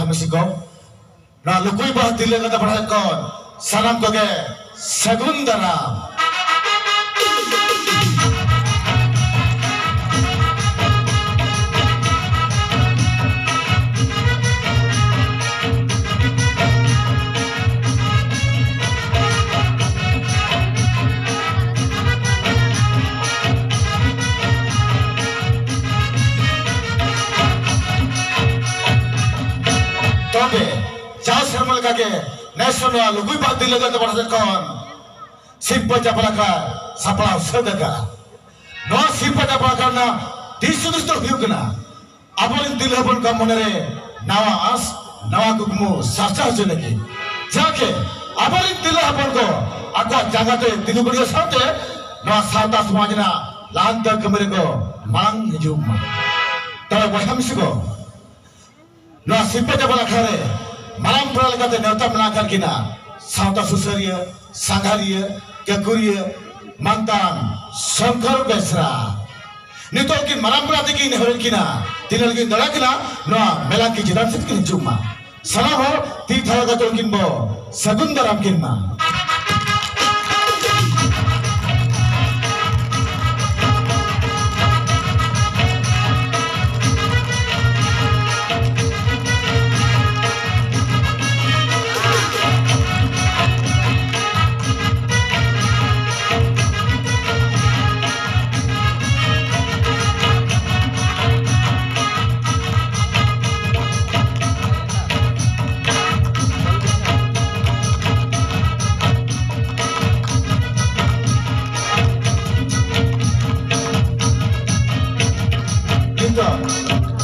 Mexico. Na lukui bah dile kata pada kon. Salam koge Sagundara. Jauh sermal kage nasional lugui bah dile kata pada kon. Simpa japalaka sapala sedaka. No simpa japalaka na disudus tu hiukna. Apalagi dile pun kamunere nawa as nawa kukmu sarca jeleki. Jake apalagi dile pun ko aku jagate dile beriya sate nawa sarta semajna lantar kemari ko mang hijuma. Tapi waham siko. No simpa japalaka re malam peralatan neuta melanggar kina sauta susaria sangharia kekuria mantan sangkar besra nitokin malam peralatan kini hari kina tinggal kini dalam kina no melaki jiran setkin cuma salam ho tithara katul kinbo Sagundaram kinma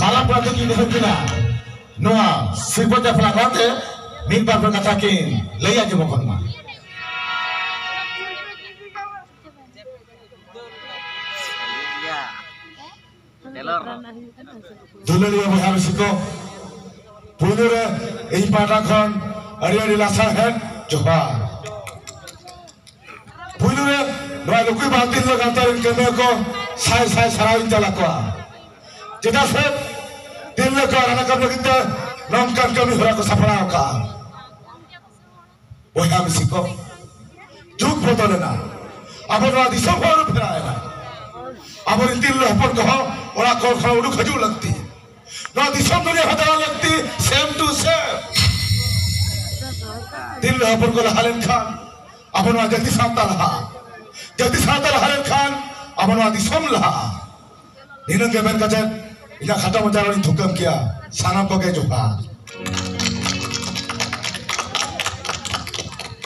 malam perhati kini hukina noa sirpota pelakate mimbar berkatakin leya jemokon ma dulu dia menghabisiko punure ini padakan hari-hari lasahan johar punure noa lukui batin lo kantarin kemeko saya sarawin jalakwa Jika sebab dinle ko anak kami kita nongkan kami berlaku sapra ka. Waham siko. Juk botolena. Abon wadi sapra beraya. Abon dinle pun ko ora ko khau udu khaju lagti. Wadi samne hadara lagti same to same. Dinle pun ko halen khan. Abon wadi jaldi santal halen khan. Abon wadi samlah. Ninang kemen kajet ila khata majarani thukam kiya sanam ko ke joha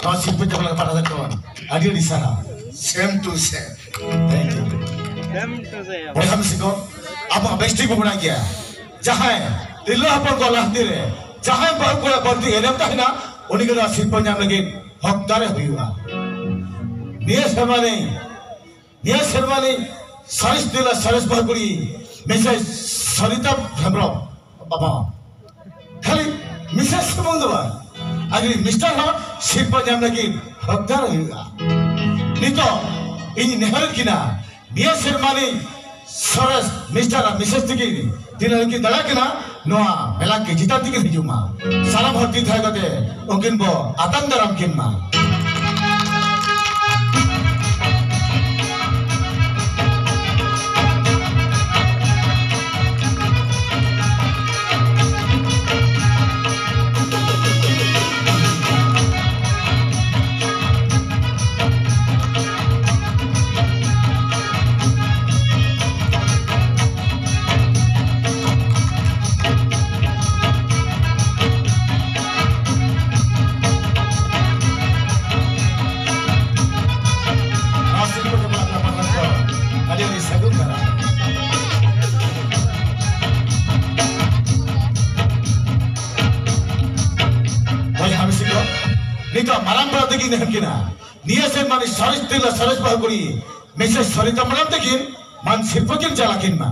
nasib pe jabla pada kon adi di sana same to same thank you same to same और हम सिको अब bestie को बना किया जहां दिल्ला पर को लाह दिले जहां पर को बंदी है ना है ना उन्हीं के nasib पर जाम लगे हकदार हुआ निया शर्मा ने सारिस दिला सारिस बहकुड़ी मिसेस सरिता भ्रमरो बाबा खाली मिसेस बंदवा अगर मिस्टर हो शिल्पा जाम लगी हकदार होगा नितो इन नेहर किना निया शर्मा ने सरस मिस्टर मिसेस तिकी तीन की दला किना नोआ मेला के जिता तिकी हिजुमा सालाम हत्ती था कते उनकिन बो आतंदराम किनमा Nita malam berarti gini kena. Nia sen mani saris tila saris bahaguri. Mesa sarita malam tekin man sirpakin jalakin man.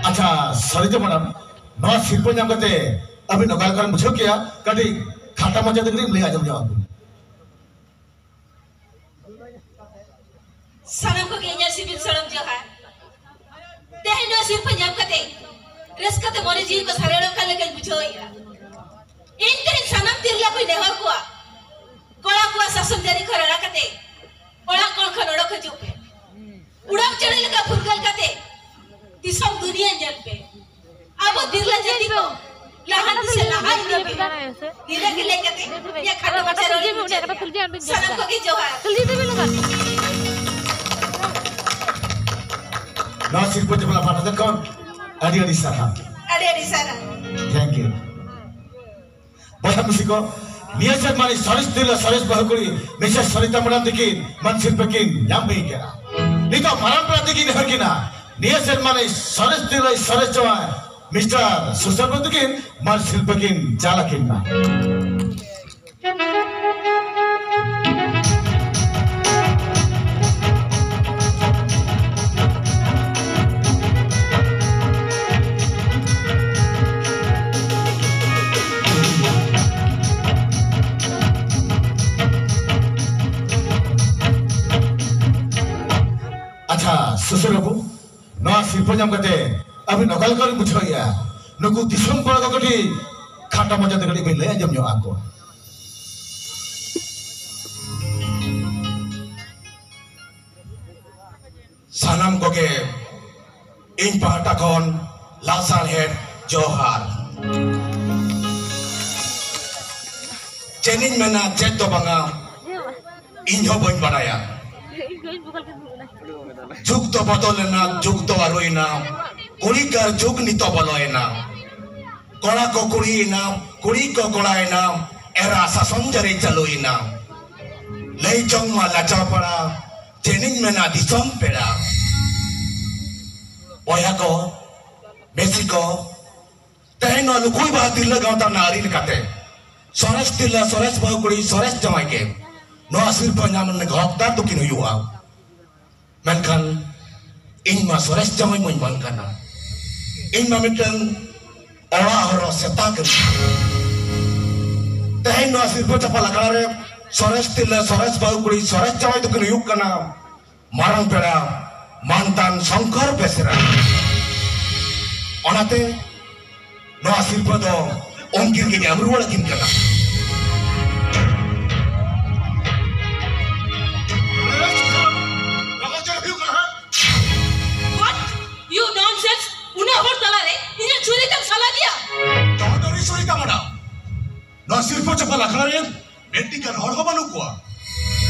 Acha सरिता मैडम नवा शिल्प नाम करते अभी नगाल कर मुझे क्या कभी खाटा मजा देख रही आजम जवाब सनम को केंया सिविल सनम जो है तेरे नवा शिल्प नाम करते रिस्क करते मोरे जीव को सरेड़ों का लेकर मुझे या इनके सनम तिरला कोई नेहर कुआ कोड़ा कुआ ससुर जरी खरड़ा करते कोड़ा कौन खरोड़ों का चुपे उड़ाव चढ़े लगा फुटकल करते दिसम दुनिया जल पे अब वो दिरला जल्दी को लाहन से लाहन नहीं पे दिले के लेके थे ये खाना बचा रही है सनम को की जो है जल्दी से मिलूंगा ना शिल्प जब ला पाटा कौन अड़ी सारा थैंक यू बहुत खुशी को नियत मानी सरस दिल सरस बहुकुड़ी मिसेस सरिता मैडम देखी मन शिल्प की नाम भी क्या नहीं तो मरण पर देखी नहीं कि ना नियत मानी सरस दिल सरस जवा मिस्टर सुसर देखी मन शिल्प की जाला की ना सुसर बाबू नवा शिल्प नाम करते अभी नकल कर मुझे या नुकु दिसम पड़ा कटी खाटा मजा देखड़ी भी ले जम जो आपको सानाम को के इन पहाटा कौन लासार है जोहार चेनिंग में ना चेत तो बंगा इन हो बन बनाया जुग तो बदलेना जुग तो आरोइना कुड़ी कर जुग नितो बलोएना कोड़ा को कुड़ीना कुड़ी को कोड़ाएना एरा सासन जरे चलोइना ले जोंग माला चौपड़ा चेनिंग में ना दिसम पेड़ा ओया को मेक्सिको तेनो लुकुई बात दिल लगाता नारी निकाते सोरेस दिल सोरेस बहुकुड़ी सोरेस जमाई के नो आसिर पंजाब ने घोकदार तो किनु युवा Menkan ing ma sores jamai mun kana ing ma mitang ora horo setaken teh no asir ko chapala kare sores tilla sores bau kuri sores jamai to kene yuk kana marang pera mantan sangkar besera onate no asir ko do ongkir ke amru wala kin kana Nasir po chapala kare beti kan hor ho banu ko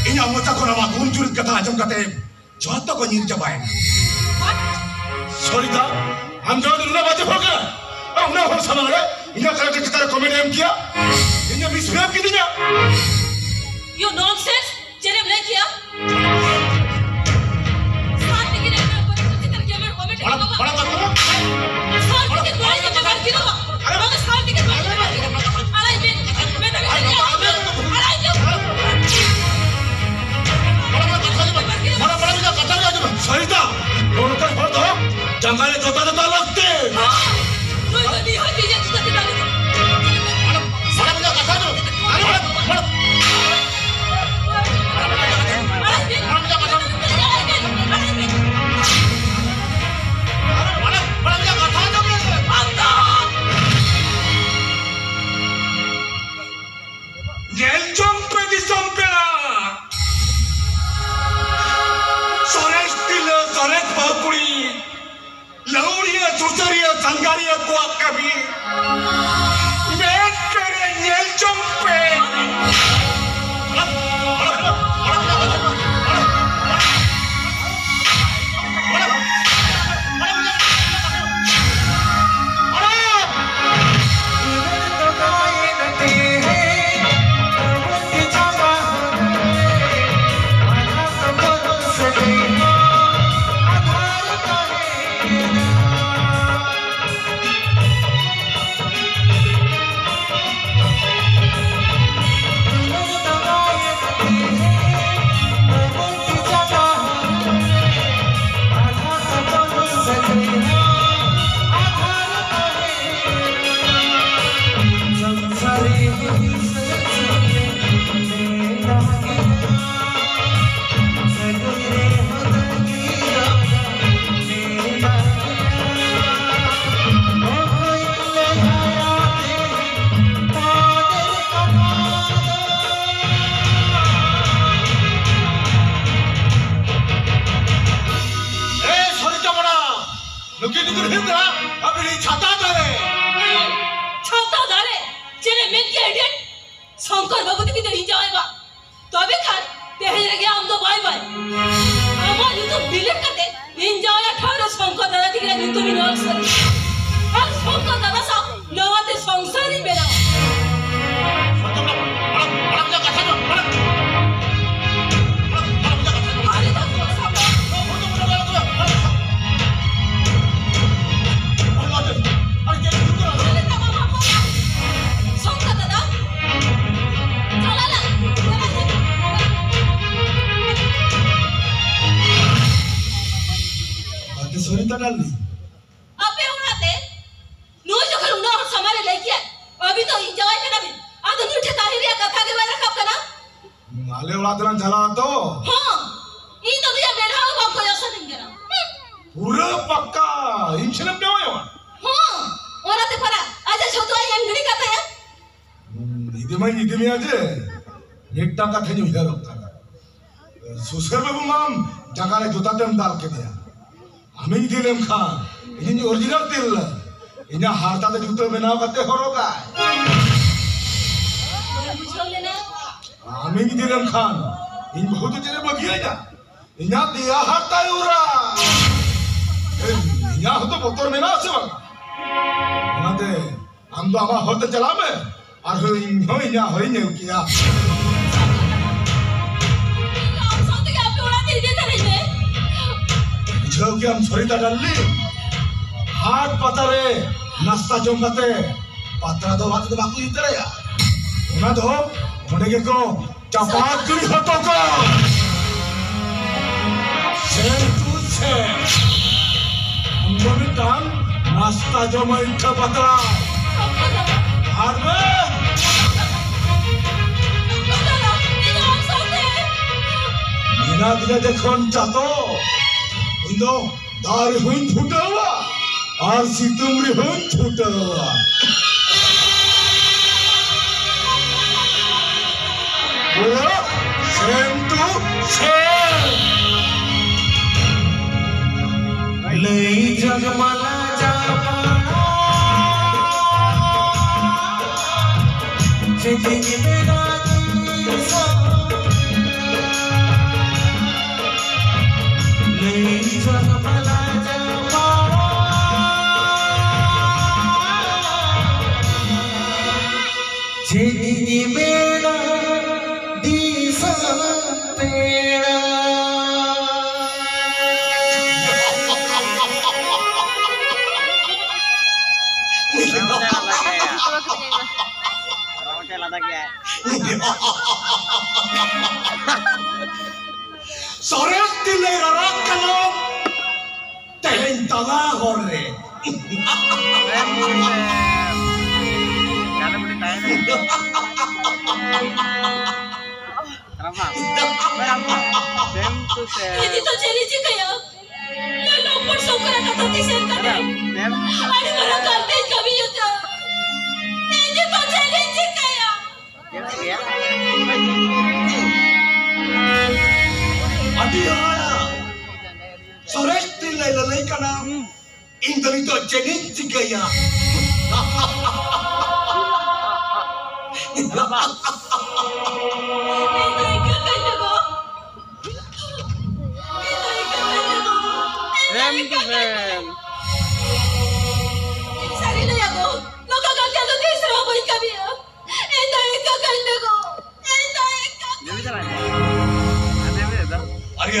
inya mocha ko nama gun jurit kata ajam kate joto ko nir jabai सरिता हम जो दुनिया बातें होगा हमने हर समय रे इन्हें करे कि तेरा कॉमेडी एम किया इन्हें मिसबिहेव की दिया You nonsense जेरे ले किया साथ लेकिन एक बार तो जितना कि मैं कॉमेडी बड़ा बड़ा बात करो साथ लेकिन बड़ा तो बात की ना अरे साथ लेकिन बड़ा सरिता दोनों का फर्द हो जंगल जोता जोता लगते कोई तो नहीं होती है जोता जोता बड़ा मुझे कथा दो अरे बड़ा पिढ़ी छाता करे छाता दारे चले में के एडिट शंकर बाबू ती भी जाएगा तबे खान तेहे लगे हम तो बाय बाय আমার ইউটিউব ডিলিট করতে ইন যাওয়া 18 শঙ্কর দাদা থেকে ইউটিউব ইনস্টল করি আর শঙ্কর দাদা সব নওয়াতে সংসারই বেরা सुनीता डालनी अबे उनाते नो जो कर उना और समारे लेके अभी तो इंजॉय करना भी आ तो न्यूठे ताहिरिया कथा के बारे कब करना माले उड़ा देना चला तो हां ई तो दिया बेढ़ा को हमको ऐसा नहीं करा पूरा पक्का इंचलम पे होया हां ओराते परा आज छोटो आई अंगड़ी कथा है इदे में आज एकटा कथा जो इधर होता सुसर बाबू माम जगह रे जूता दम डाल के दिया हमें दिलेम खान इन ओरिजिनल दिल इन हारता दे जूते बनाव करते होरोगा बुझो लेना हमें दिलेम खान इन बहुत तेरे बगिया जा इन दिया हारता उरा इन तो बोतल में ना से ना दे हम तो आवा होते चला में और इन हो इन किया आप साथ के आप उड़ा दे दे करे जो कि हम सरिता डालली हाथ पतारे नाश्ता जमते पतरा दो बात बाकू इतरे या ना दो होने के को चपात करी होतो को से तू से उन्होंने टान नाश्ता जमा इतना पतरा हाथ में मीना दिले देखो चातो इंदो दार हुन फुटा हुआ और सितुमरी हुन फुटा हुआ बोलो सेम टू सेम लई जगमला जापा जिंदगी मेरा जगमला जापा जिंदगी मेरा दिशा तेरा Sores dilerará kalau tehentala hore. Ini तो चली जी कया ले लो पर सोकरा कथा ते शेयर कर दे आणि मला करते कभी होता ini तो चली जी कया Adiana, sores dilerará kalau indri to jenis juga ya. Sari na ako. Nakakagyan na tayo sa rabay kami. Enda ikakal na ko. Enda ikakal. Ari,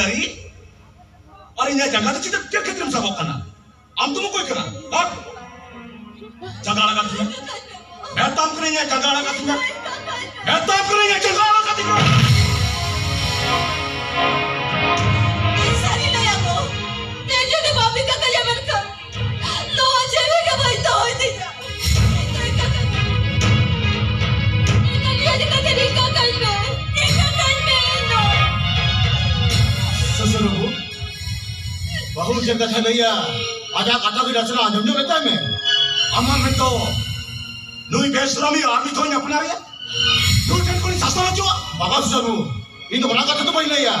Ari nya jangan tu kita क्या कितने सबक करना? हम तुमको कोई करना? हाँ? जगह लगा तुम्हें? मैं ताम करेंगे जगह लगा तुम्हें? मैं ताम करेंगे जगह लगा तुम्हें? Sari na ako. Medyo ni Bobby kakaya mereka. Lo aja mereka baik tahu itu. Enda ikakal. Enda dia dikata ikakal me. Ikakal me no. ससुरबू बहु जगह है भैया आजा काटा की रचना जमजो रहता है मैं अम्मा में तो नुई बेसरामी आर्मी तो अपना रही है नुई जन कोई सासा ना चुआ बाबा ससुरबू इन तो बड़ा कथा तो पहले या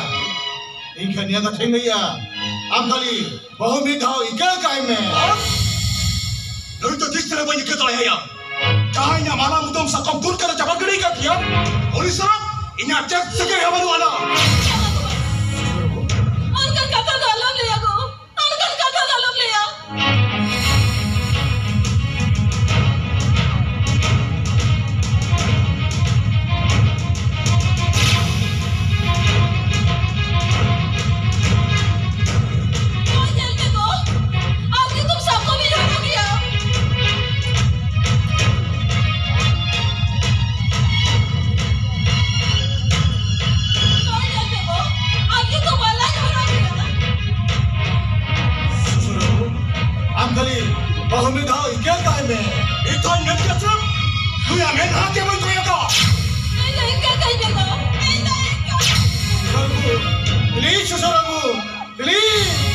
इन खनिया का ठेंग भैया आप खाली बहु में धाव इकल काय में करे बन के तो है Kahai na malam itu sakam tur kena jabat gede kan dia. Oleh sebab ini acak segar yang baru ada. Angkat kata dalam liya ko. Angkat kata dalam liya. Kau jangan ko. Aapne tum sabko bhi jaana kiya. Kali bahumi dah ikan time में Itu yang kecil. Tu yang main hati pun kau yang kau. नहीं क्या कहीं देखो नहीं क्या please susaramu please